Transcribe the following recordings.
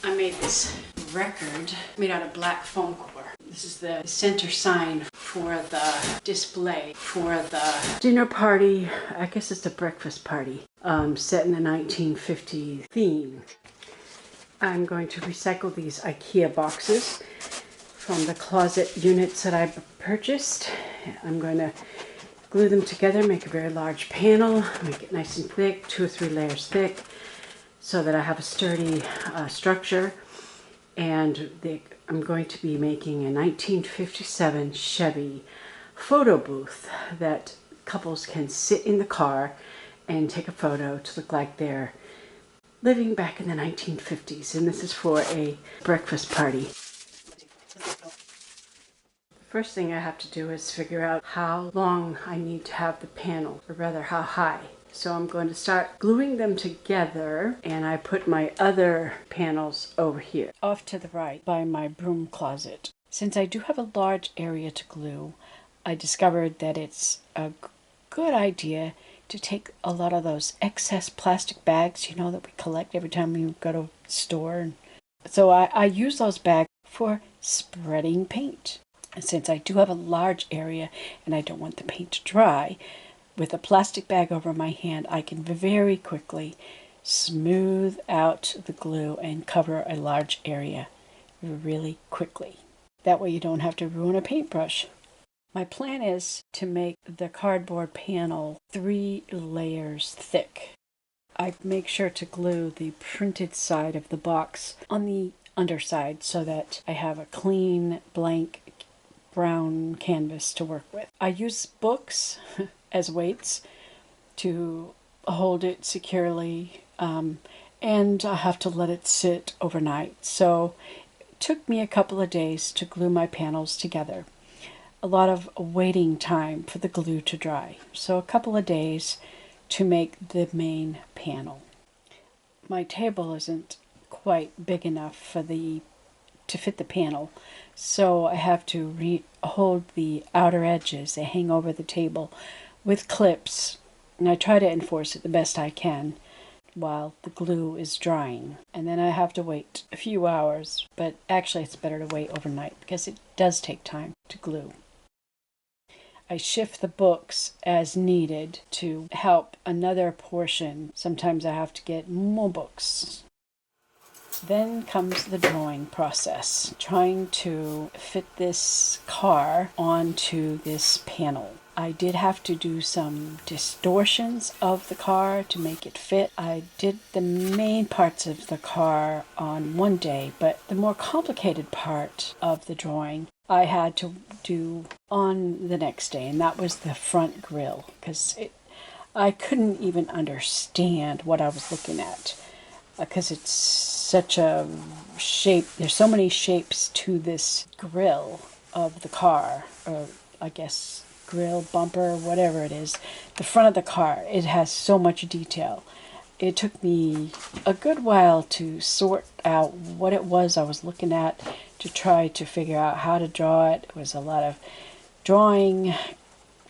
I made this record made out of black foam core. This is the center sign for the display for the dinner party. I guess it's a breakfast party set in the 1950 theme. I'm going to recycle these IKEA boxes from the closet units that I purchased. I'm going to glue them together, make a very large panel, make it nice and thick, 2 or 3 layers thick, so that I have a sturdy structure. And I'm going to be making a 1957 Chevy photo booth that couples can sit in the car and take a photo to look like they're living back in the 1950s. And this is for a breakfast party. First thing I have to do is figure out how long I need to have the panel, or rather how high. So I'm going to start gluing them together, and I put my other panels over here, off to the right by my broom closet. Since I do have a large area to glue, I discovered that it's a good idea to take a lot of those excess plastic bags, you know, that we collect every time we go to a store. So I use those bags for spreading paint. And since I do have a large area and I don't want the paint to dry, with a plastic bag over my hand, I can very quickly smooth out the glue and cover a large area really quickly. That way you don't have to ruin a paintbrush. My plan is to make the cardboard panel 3 layers thick. I make sure to glue the printed side of the box on the underside so that I have a clean, blank, brown canvas to work with. I use books as weights to hold it securely, and I have to let it sit overnight. So it took me a couple of days to glue my panels together. A lot of waiting time for the glue to dry. So a couple of days to make the main panel. My table isn't quite big enough to fit the panel, so I have to hold the outer edges. They hang over the table with clips, and I try to enforce it the best I can while the glue is drying. And then I have to wait a few hours, but actually it's better to wait overnight because it does take time to glue. I shift the books as needed to help another portion. Sometimes I have to get more books. Then comes the drawing process, trying to fit this car onto this panel. I did have to do some distortions of the car to make it fit. I did the main parts of the car on one day, but the more complicated part of the drawing I had to do on the next day, and that was the front grille, because I couldn't even understand what I was looking at. Because it's such a shape, there's so many shapes to this grille of the car, or I guess grill, bumper, whatever it is, the front of the car. It has so much detail. It took me a good while to sort out what it was I was looking at, to try to figure out how to draw it. It was a lot of drawing,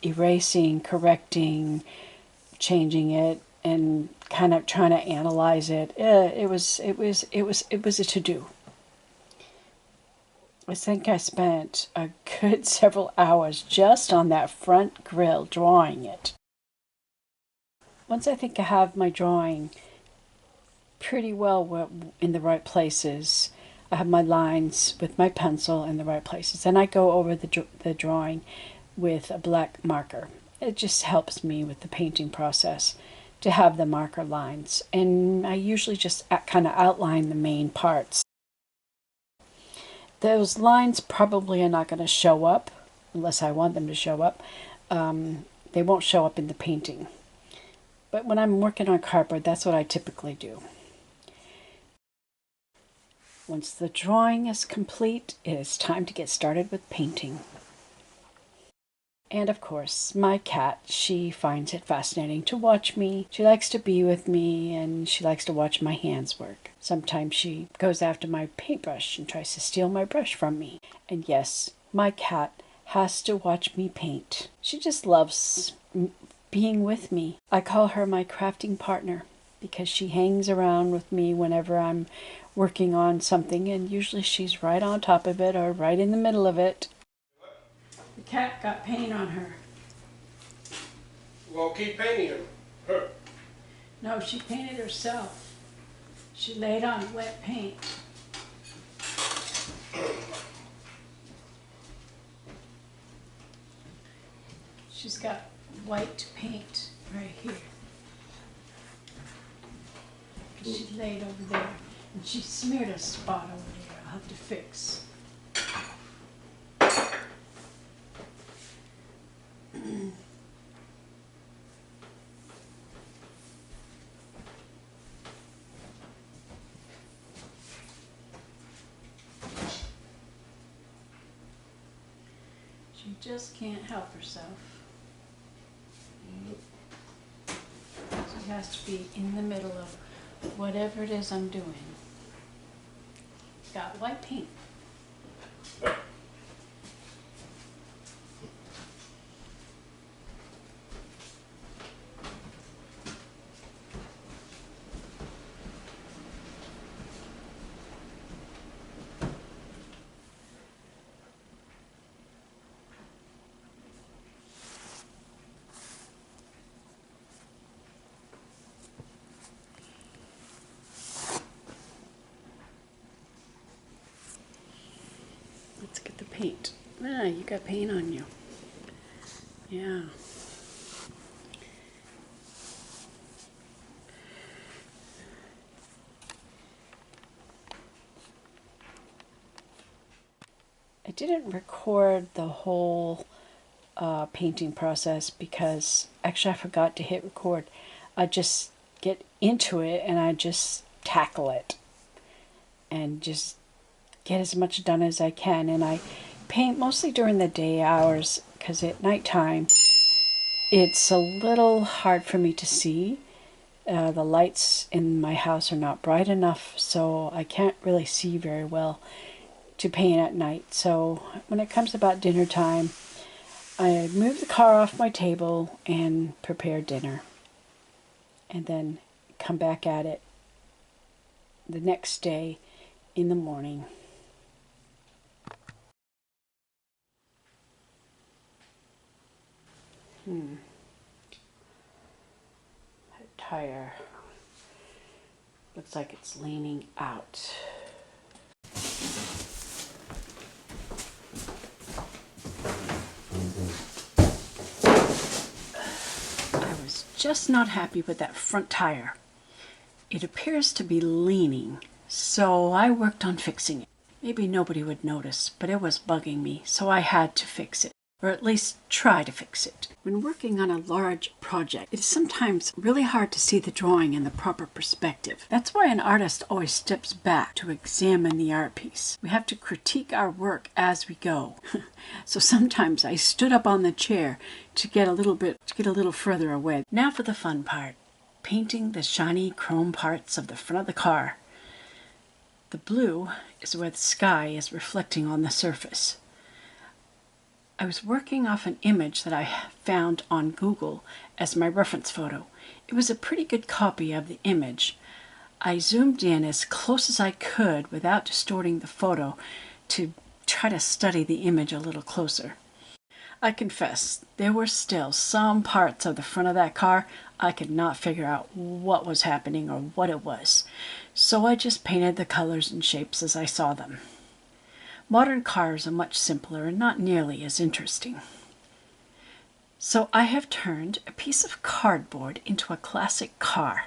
erasing, correcting, changing it, and kind of trying to analyze it. It was a to-do. I think I spent a good several hours just on that front grille drawing it. Once I think I have my drawing pretty well in the right places, I have my lines with my pencil in the right places, and I go over the drawing with a black marker. It just helps me with the painting process to have the marker lines, and I usually just kind of outline the main parts. Those lines probably are not going to show up unless I want them to show up. They won't show up in the painting. But when I'm working on cardboard, that's what I typically do. Once the drawing is complete, it is time to get started with painting. And of course, my cat, she finds it fascinating to watch me. She likes to be with me, and she likes to watch my hands work. Sometimes she goes after my paintbrush and tries to steal my brush from me. And yes, my cat has to watch me paint. She just loves being with me. I call her my crafting partner because she hangs around with me whenever I'm working on something, and usually she's right on top of it or right in the middle of it. The cat got paint on her. Well, keep painting her. No, she painted herself. She laid on wet paint. She's got white paint right here. She laid over there, and she smeared a spot over there I'll have to fix. She just can't help herself. She has to be in the middle of whatever it is I'm doing. Got white paint. Let's get the paint. Ah, you got paint on you. Yeah. I didn't record the whole painting process because actually I forgot to hit record. I just get into it and I just tackle it and just get as much done as I can. And I paint mostly during the day hours because at nighttime it's a little hard for me to see. The lights in my house are not bright enough, so I can't really see very well to paint at night. So when it comes about dinner time, I move the car off my table and prepare dinner, and then come back at it the next day in the morning. That tire looks like it's leaning out. I was just not happy with that front tire. It appears to be leaning, so I worked on fixing it. Maybe nobody would notice, but it was bugging me, so I had to fix it, or at least try to fix it. When working on a large project, it is sometimes really hard to see the drawing in the proper perspective. That's why an artist always steps back to examine the art piece. We have to critique our work as we go. So sometimes I stood up on the chair to get a little further away. Now for the fun part. Painting the shiny chrome parts of the front of the car. The blue is where the sky is reflecting on the surface. I was working off an image that I found on Google as my reference photo. It was a pretty good copy of the image. I zoomed in as close as I could without distorting the photo to try to study the image a little closer. I confess, there were still some parts of the front of that car I could not figure out what was happening or what it was. So I just painted the colors and shapes as I saw them. Modern cars are much simpler and not nearly as interesting. So I have turned a piece of cardboard into a classic car.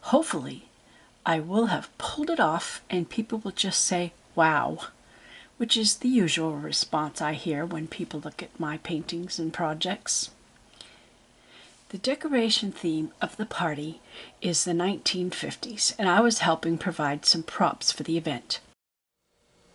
Hopefully, I will have pulled it off and people will just say, "Wow," which is the usual response I hear when people look at my paintings and projects. The decoration theme of the party is the 1950s, and I was helping provide some props for the event.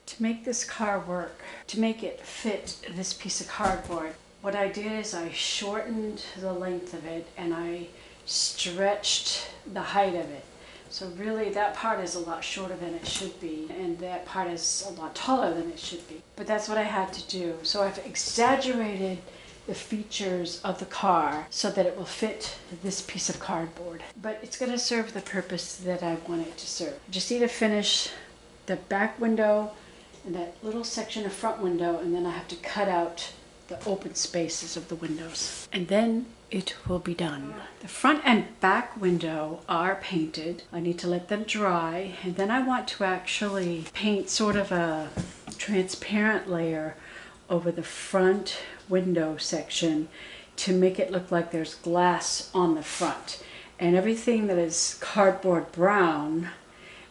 To make this car work, to make it fit this piece of cardboard, what I did is I shortened the length of it and I stretched the height of it. So really that part is a lot shorter than it should be, and that part is a lot taller than it should be. But that's what I had to do. So I've exaggerated the features of the car so that it will fit this piece of cardboard. But it's going to serve the purpose that I want it to serve. Just need to finish the back window and that little section of front window, and then I have to cut out the open spaces of the windows. And then it will be done. The front and back window are painted. I need to let them dry, and then I want to actually paint sort of a transparent layer over the front window section to make it look like there's glass on the front. And everything that is cardboard brown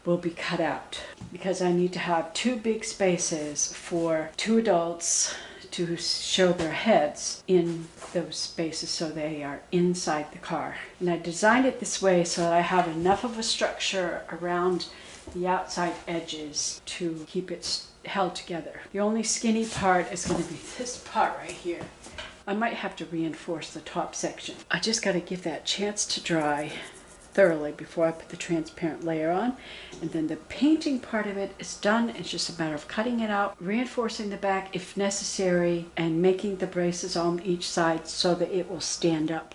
will be cut out because I need to have two big spaces for two adults to show their heads in those spaces so they are inside the car. And I designed it this way so that I have enough of a structure around the outside edges to keep it held together. The only skinny part is going to be this part right here. I might have to reinforce the top section. I just got to give that a chance to dry thoroughly before I put the transparent layer on, and then the painting part of it is done. It's just a matter of cutting it out, reinforcing the back if necessary, and making the braces on each side so that it will stand up.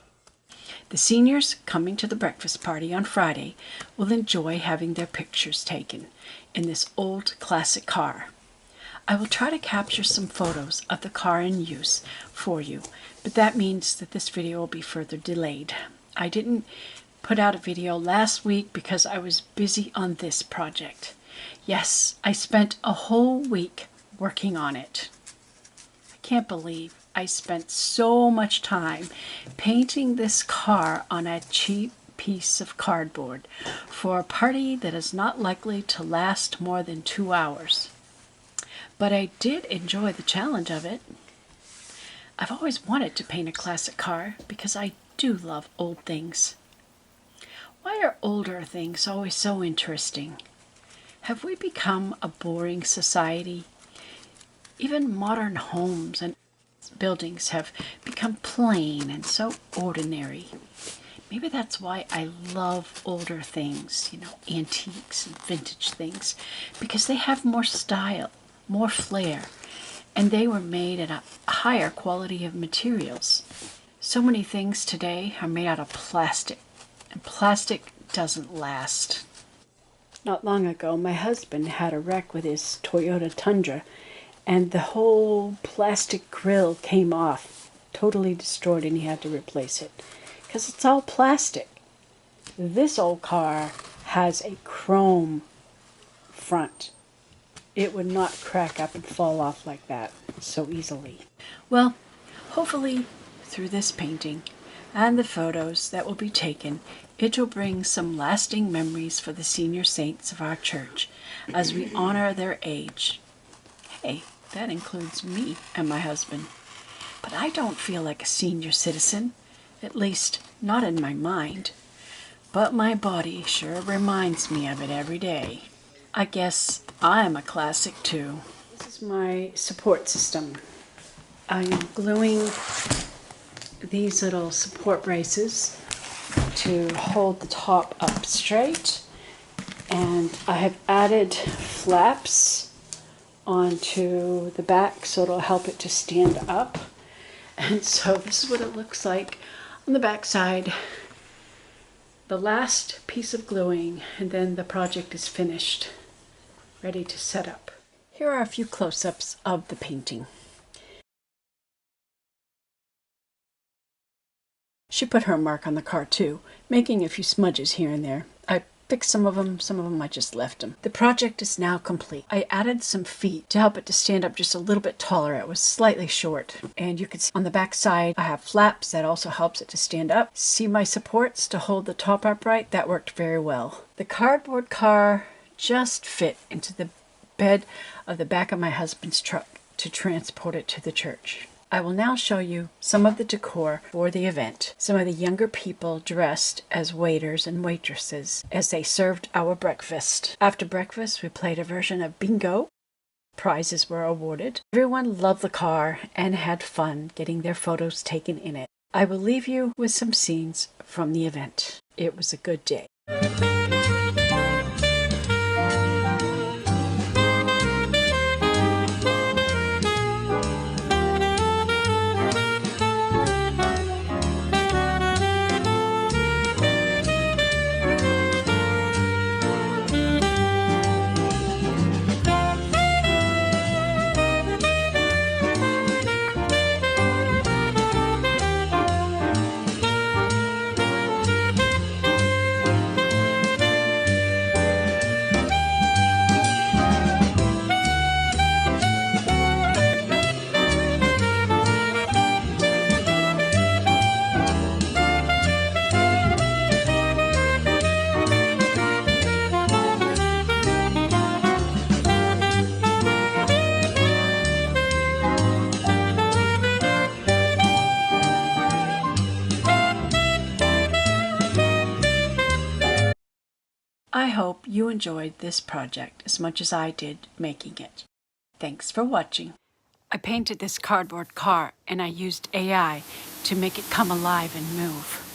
The seniors coming to the breakfast party on Friday will enjoy having their pictures taken in this old classic car. I will try to capture some photos of the car in use for you, but that means that this video will be further delayed. I didn't put out a video last week because I was busy on this project. Yes, I spent a whole week working on it. I can't believe I spent so much time painting this car on a cheap piece of cardboard for a party that is not likely to last more than 2 hours. But I did enjoy the challenge of it. I've always wanted to paint a classic car because I do love old things. Why are older things always so interesting? Have we become a boring society? Even modern homes and buildings have become plain and so ordinary. Maybe that's why I love older things, antiques and vintage things, because they have more style, more flair, and they were made at a higher quality of materials. So many things today are made out of plastic. And plastic doesn't last. Not long ago, my husband had a wreck with his Toyota Tundra, and the whole plastic grill came off, totally destroyed, and he had to replace it because it's all plastic. This old car has a chrome front. It would not crack up and fall off like that so easily. Well, hopefully through this painting and the photos that will be taken, it will bring some lasting memories for the senior saints of our church as we honor their age. Hey, that includes me and my husband. But I don't feel like a senior citizen, at least not in my mind. But my body sure reminds me of it every day. I guess I'm a classic too. This is my support system. I am gluing these little support braces to hold the top up straight, and I have added flaps onto the back so it'll help it to stand up. And so this is what it looks like on the back side. The last piece of gluing, and then the project is finished, ready to set up. Here are a few close-ups of the painting. She put her mark on the car too, making a few smudges here and there. I fixed some of them I just left them. The project is now complete. I added some feet to help it to stand up just a little bit taller. It was slightly short. And you can see on the back side, I have flaps that also helps it to stand up. See my supports to hold the top upright? That worked very well. The cardboard car just fit into the bed of the back of my husband's truck to transport it to the church. I will now show you some of the decor for the event. Some of the younger people dressed as waiters and waitresses as they served our breakfast. After breakfast, we played a version of bingo. Prizes were awarded. Everyone loved the car and had fun getting their photos taken in it. I will leave you with some scenes from the event. It was a good day. I hope you enjoyed this project as much as I did making it. Thanks for watching. I painted this cardboard car and I used AI to make it come alive and move.